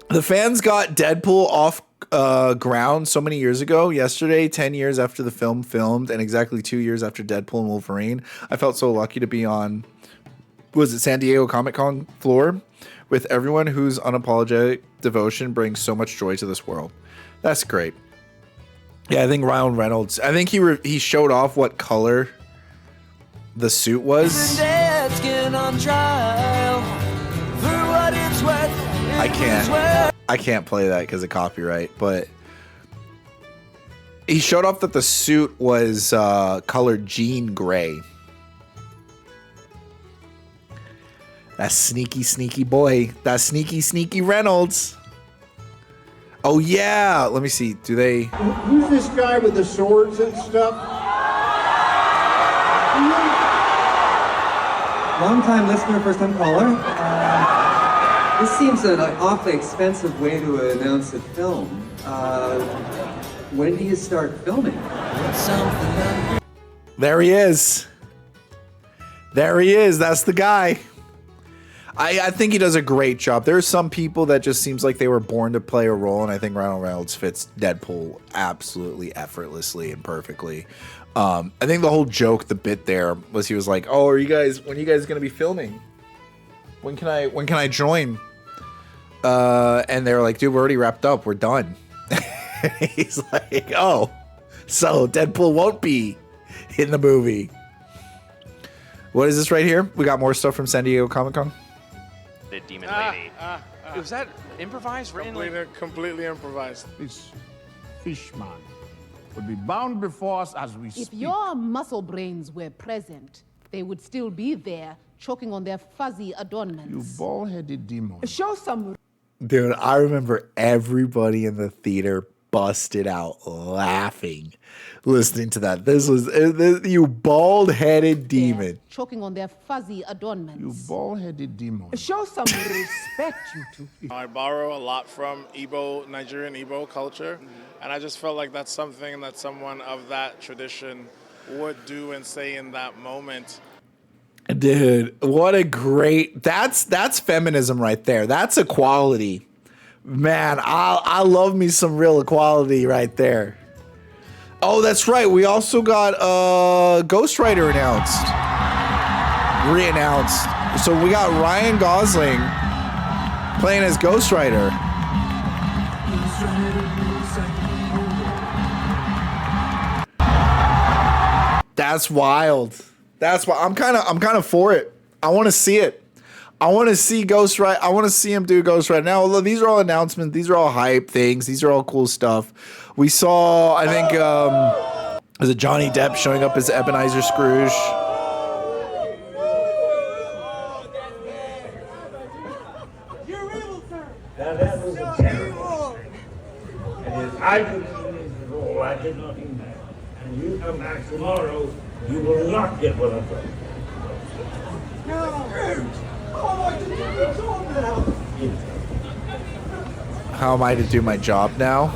The fans got Deadpool off ground so many years ago. Yesterday, 10 years after the film filmed, and exactly 2 years after Deadpool and Wolverine. I felt so lucky to be on, was it San Diego Comic-Con floor with everyone whose unapologetic devotion brings so much joy to this world. That's great. Yeah, I think Ryan Reynolds, I think he showed off what color the suit was. I can't play that because of copyright, but he showed off that the suit was colored jean gray. That sneaky, sneaky boy. That sneaky, sneaky Reynolds. Oh, yeah. Let me see. Do they... Who's this guy with the swords and stuff? Long-time listener, first-time caller. This seems an awfully expensive way to announce a film. When do you start filming? There he is. There he is. That's the guy. I think he does a great job. There are some people that just seems like they were born to play a role, and I think Ryan Reynolds fits Deadpool absolutely effortlessly and perfectly. I think the whole joke, the bit there, was he was like, "Oh, when are you guys gonna be filming? When can I join?" And they were like, "Dude, we're already wrapped up. We're done." He's like, "Oh, so Deadpool won't be in the movie." What is this right here? We got more stuff from San Diego Comic-Con. The demon lady. Was that improvised? Completely improvised. This fishman would be bound before us as we speak. If your muscle brains were present, they would still be there, choking on their fuzzy adornments. You bald-headed demon. Show some... Dude, I remember everybody in the theater busted out laughing listening to that. This was you bald-headed demon. Choking on their fuzzy adornments. You bald-headed demon. Show some respect, you two. I borrow a lot from Nigerian Igbo culture, and I just felt like that's something that someone of that tradition would do and say in that moment. Dude, what a great... That's feminism right there. That's equality. Man, I love me some real equality right there. Oh, that's right. We also got Ghost Rider announced. Re-announced. So we got Ryan Gosling playing as Ghost Rider. That's wild. That's why I'm kind of for it. I want to see it. I want to see Ghost Rider. I want to see him do Ghost Rider. Now, these are all announcements. These are all hype things. These are all cool stuff. We saw, I think, was it Johnny Depp showing up as Ebenezer Scrooge? You're evil, sir. That was a terrible. And if I could see his role, I did nothing bad. And you come back tomorrow, you will not get what I thought. How am I to do my job now?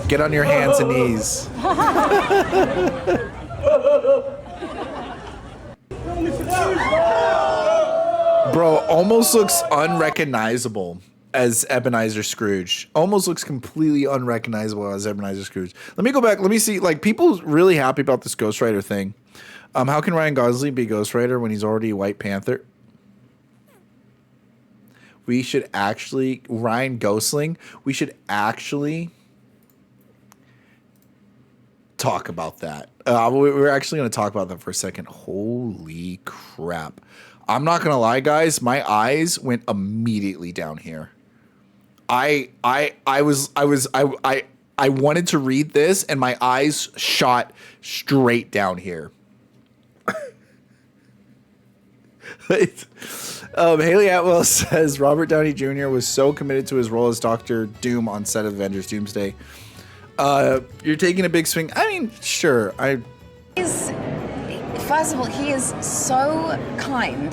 Get on your hands and knees. Bro, almost looks unrecognizable as Ebenezer Scrooge. Almost looks completely unrecognizable as Ebenezer Scrooge. Let me go back. Let me see. Like, people really happy about this Ghost Rider thing. How can Ryan Gosling be Ghost Rider when he's already White Panther? We should actually, Ryan Gosling, we should actually talk about that. We're actually going to talk about that for a second. Holy crap. I'm not going to lie, guys. My eyes went immediately down here. I wanted to read this and my eyes shot straight down here. Haley Atwell says Robert Downey Jr. was so committed to his role as Dr. Doom on set of Avengers Doomsday. You're taking a big swing. I mean, sure. First of all, he is so kind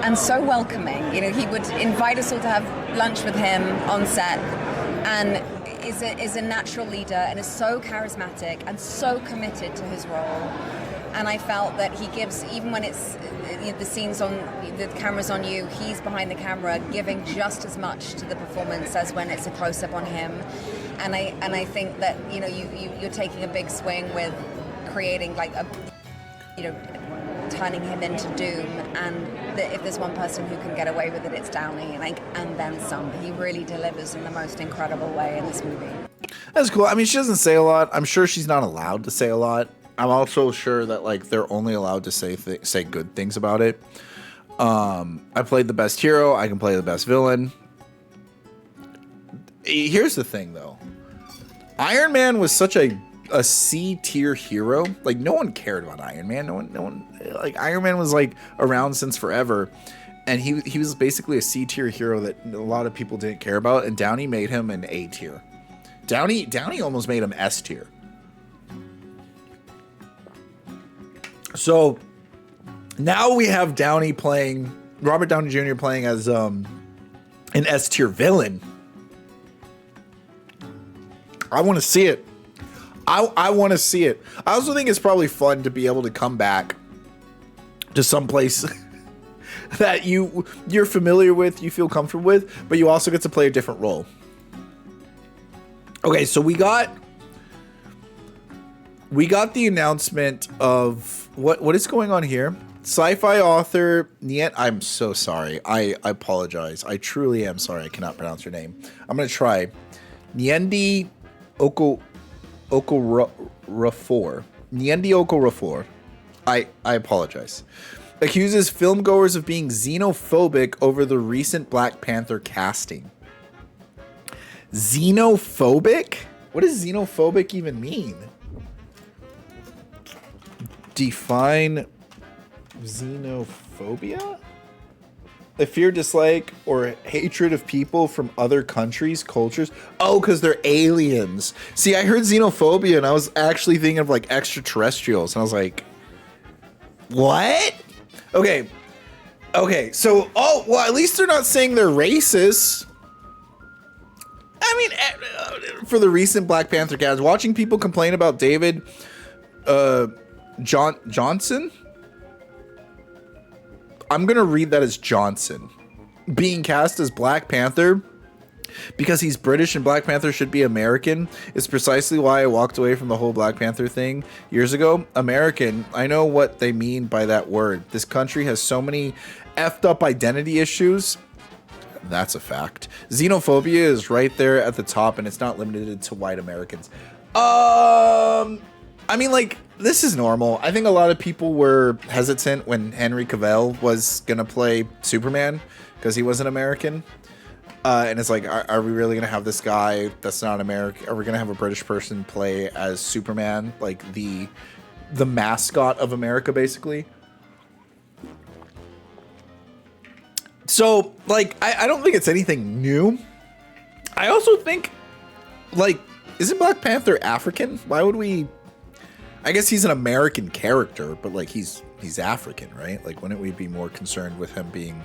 and so welcoming. You know, he would invite us all to have lunch with him on set, and is a natural leader and is so charismatic and so committed to his role. and I felt that he gives, even when it's the scenes on, the camera's on you, he's behind the camera giving just as much to the performance as when it's a close-up on him. And I think that, you know, you're taking a big swing with creating like a, you know, turning him into Doom, and if there's one person who can get away with it, it's Downey, and then some. He really delivers in the most incredible way in this movie. That's cool. I mean, she doesn't say a lot. I'm sure she's not allowed to say a lot. I'm also sure that like they're only allowed to say good things about it. I played the best hero. I can play the best villain. Here's the thing, though. Iron Man was such a C tier hero. Like, no one cared about Iron Man. No one. Like, Iron Man was like around since forever, and he was basically a C tier hero that a lot of people didn't care about. And Downey made him an A tier. Downey almost made him S tier. So now we have Robert Downey Jr. playing as an S tier villain. I want to see it. I want to see it. I also think it's probably fun to be able to come back to some place that you're familiar with, you feel comfortable with, but you also get to play a different role. Okay, so we got the announcement of what is going on here. Sci-fi author I'm so sorry. I apologize. I truly am sorry. I cannot pronounce your name. I'm gonna try. Nyendi Okorafor. I apologize. Accuses filmgoers of being xenophobic over the recent Black Panther casting. Xenophobic? What does xenophobic even mean? Define xenophobia? A fear, dislike, or hatred of people from other countries, cultures. Oh, because they're aliens. See, I heard xenophobia and I was actually thinking of like extraterrestrials. And I was like, what? Okay. So, well, at least they're not saying they're racist. I mean, for the recent Black Panther cast, watching people complain about David Johnson. I'm going to read that as Johnson being cast as Black Panther because he's British and Black Panther should be American is precisely why I walked away from the whole Black Panther thing years ago. American, I know what they mean by that word. This country has so many effed up identity issues. That's a fact. Xenophobia is right there at the top, and it's not limited to white Americans. I mean, like, this is normal. I think a lot of people were hesitant when Henry Cavill was going to play Superman because he was an American. And it's like, are we really going to have this guy that's not American? Are we going to have a British person play as Superman? Like the mascot of America, basically. So, like, I don't think it's anything new. I also think, like, isn't Black Panther African? Why would we... I guess he's an American character, but like he's African, right? Like, wouldn't we be more concerned with him being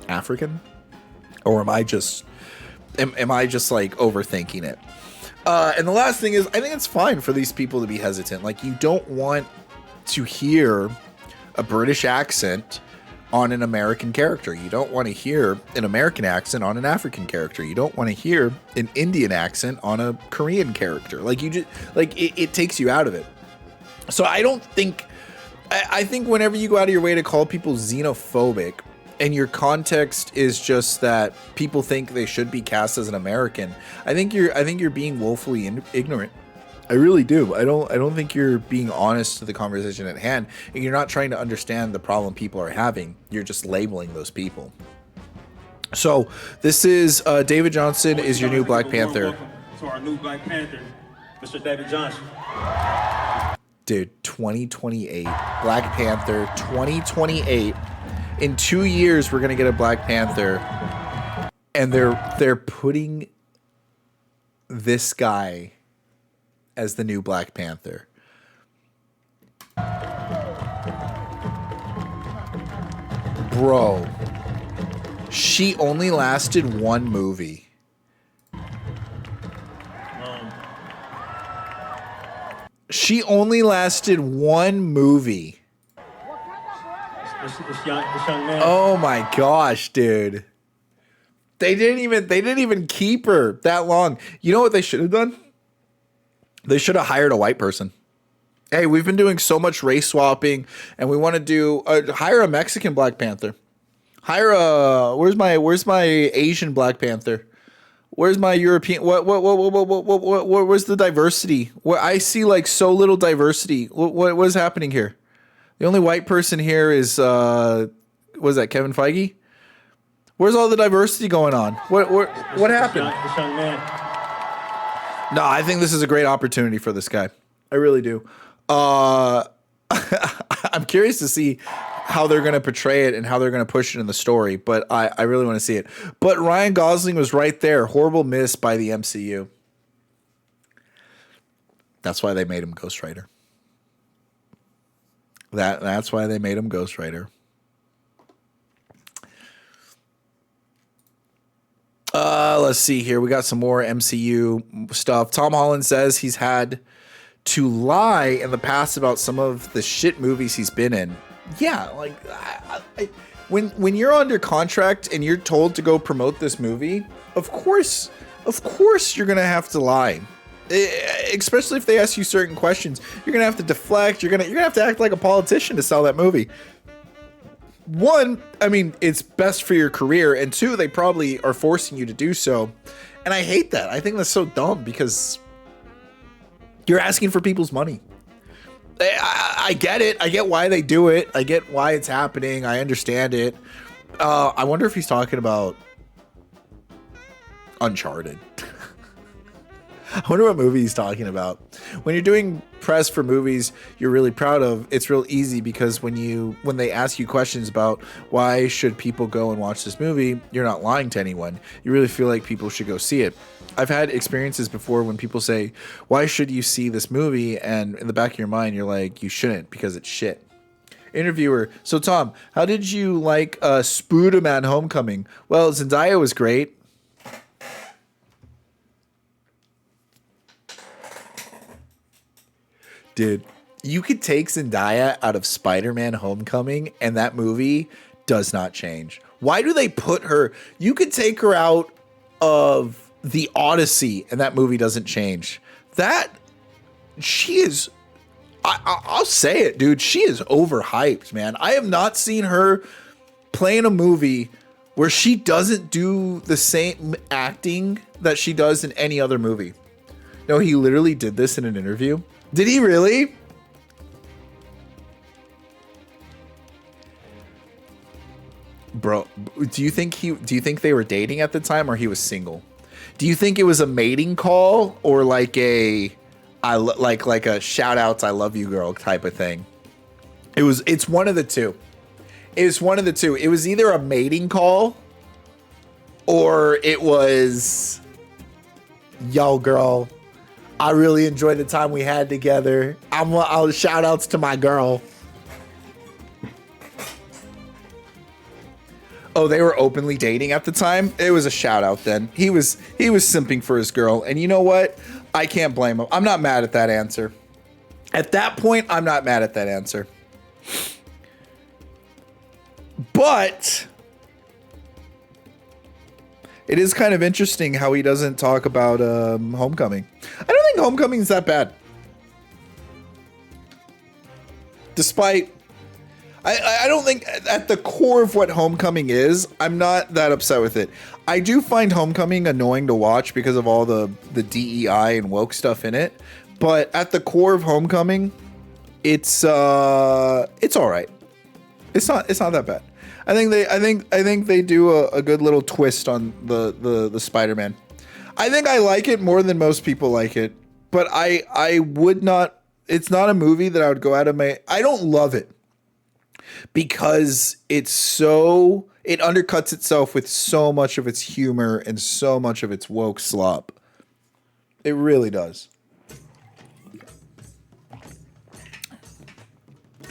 African? Or am I just like overthinking it? And the last thing is, I think it's fine for these people to be hesitant. Like, you don't want to hear a British accent on an American character. You don't want to hear an American accent on an African character. You don't want to hear an Indian accent on a Korean character. Like, you just like it takes you out of it. So I don't think I think whenever you go out of your way to call people xenophobic and your context is just that people think they should be cast as an American, I think you're being woefully ignorant. I really do. I don't think you're being honest to the conversation at hand, and you're not trying to understand the problem people are having. You're just labeling those people. So this is David Johnson is your new Black Panther. To our new Black Panther, Mr. David Johnson. Dude, 2028 Black Panther 2028. In 2 years, we're gonna get a Black Panther, and they're putting this guy as the new Black Panther. Bro, she only lasted one movie. She only lasted one movie. This young man. Oh my gosh, dude. They didn't even keep her that long. You know what they should have done? They should have hired a white person. Hey, we've been doing so much race swapping, and we want to do hire a Mexican Black Panther. Hire a where's my Asian Black Panther? Where's my European? What? Where's the diversity? Where I see like so little diversity. What is happening here? The only white person here is was that Kevin Feige? Where's all the diversity going on? What happened? This young man. No, I think this is a great opportunity for this guy. I really do. I'm curious to see how they're going to portray it and how they're going to push it in the story, but I really want to see it. But Ryan Gosling was right there. Horrible miss by the MCU. That's why they made him Ghost Rider. That's why they made him Ghost Rider. Let's see here. We got some more MCU stuff. Tom Holland says he's had to lie in the past about some of the shit movies he's been in. Yeah, like when you're under contract and you're told to go promote this movie, of course you're gonna have to lie. Especially if they ask you certain questions, you're gonna have to deflect. You're gonna have to act like a politician to sell that movie. One, I mean, it's best for your career, and two, they probably are forcing you to do so. And I hate that. I think that's so dumb because you're asking for people's money. I get it. I get why they do it. I get why it's happening. I understand it. I wonder if he's talking about Uncharted. I wonder what movie he's talking about. When you're doing press for movies you're really proud of, it's real easy because when they ask you questions about why should people go and watch this movie, you're not lying to anyone. You really feel like people should go see it. I've had experiences before when people say, why should you see this movie? And in the back of your mind, you're like, you shouldn't because it's shit. Interviewer, so Tom, how did you like Spider-Man Homecoming? Well, Zendaya was great. Dude, you could take Zendaya out of Spider-Man Homecoming and that movie does not change. Why do they put her? You could take her out of The Odyssey and that movie doesn't change. She is, I'll say it, dude. She is overhyped, man. I have not seen her play in a movie where she doesn't do the same acting that she does in any other movie. No, he literally did this in an interview. Did he really? Bro, do you think they were dating at the time or he was single? Do you think it was a mating call or like a shout outs I love you girl type of thing? It's one of the two. It's one of the two. It was either a mating call or it was, yo girl, I really enjoyed the time we had together. I'll shout outs to my girl. Oh, they were openly dating at the time? It was a shout out then. He was simping for his girl. And you know what? I can't blame him. I'm not mad at that answer. At that point, I'm not mad at that answer. But it is kind of interesting how he doesn't talk about Homecoming. I don't think Homecoming is that bad. Despite, I don't think at the core of what Homecoming is, I'm not that upset with it. I do find Homecoming annoying to watch because of all the DEI and woke stuff in it. But at the core of Homecoming, it's all right. It's not that bad. I think they do a good little twist on the Spider-Man. I think I like it more than most people like it, but I would not. It's not a movie that I would go out of my. I don't love it because it undercuts itself with so much of its humor and so much of its woke slop. It really does.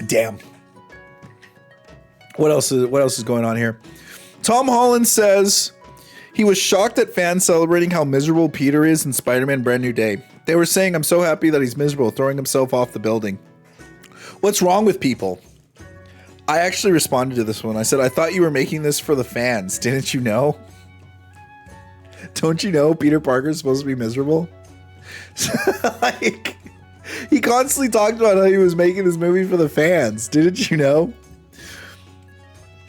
Damn. What else is going on here? Tom Holland says he was shocked at fans celebrating how miserable Peter is in Spider-Man Brand New Day. They were saying, I'm so happy that he's miserable, throwing himself off the building. What's wrong with people? I actually responded to this one. I said, I thought you were making this for the fans. Didn't you know? Don't you know Peter Parker's supposed to be miserable? Like, he constantly talked about how he was making this movie for the fans. Didn't you know?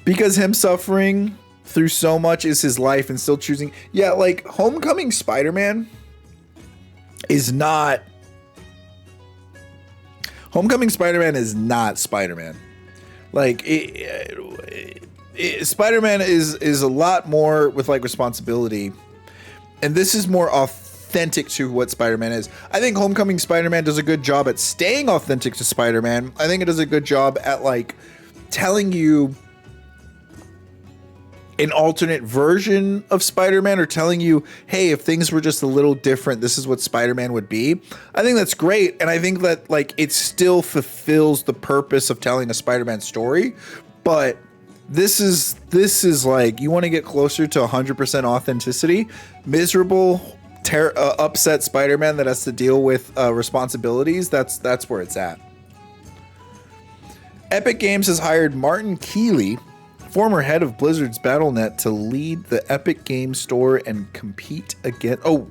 Because him suffering through so much is his life and still choosing. Yeah, like Homecoming Spider-Man is not. Homecoming Spider-Man is not Spider-Man. Like Spider-Man is a lot more with like responsibility, and this is more authentic to what Spider-Man is. I think Homecoming Spider-Man does a good job at staying authentic to Spider-Man. I think it does a good job at like telling you an alternate version of Spider-Man, or telling you, hey, if things were just a little different, this is what Spider-Man would be. I think that's great, and I think that like it still fulfills the purpose of telling a Spider-Man story. But this is like, you want to get closer to 100% authenticity. Miserable, upset Spider-Man that has to deal with responsibilities. That's where it's at. Epic Games has hired Martin Keeley, former head of Blizzard's Battle.net, to lead the Epic Games Store and compete against... Oh.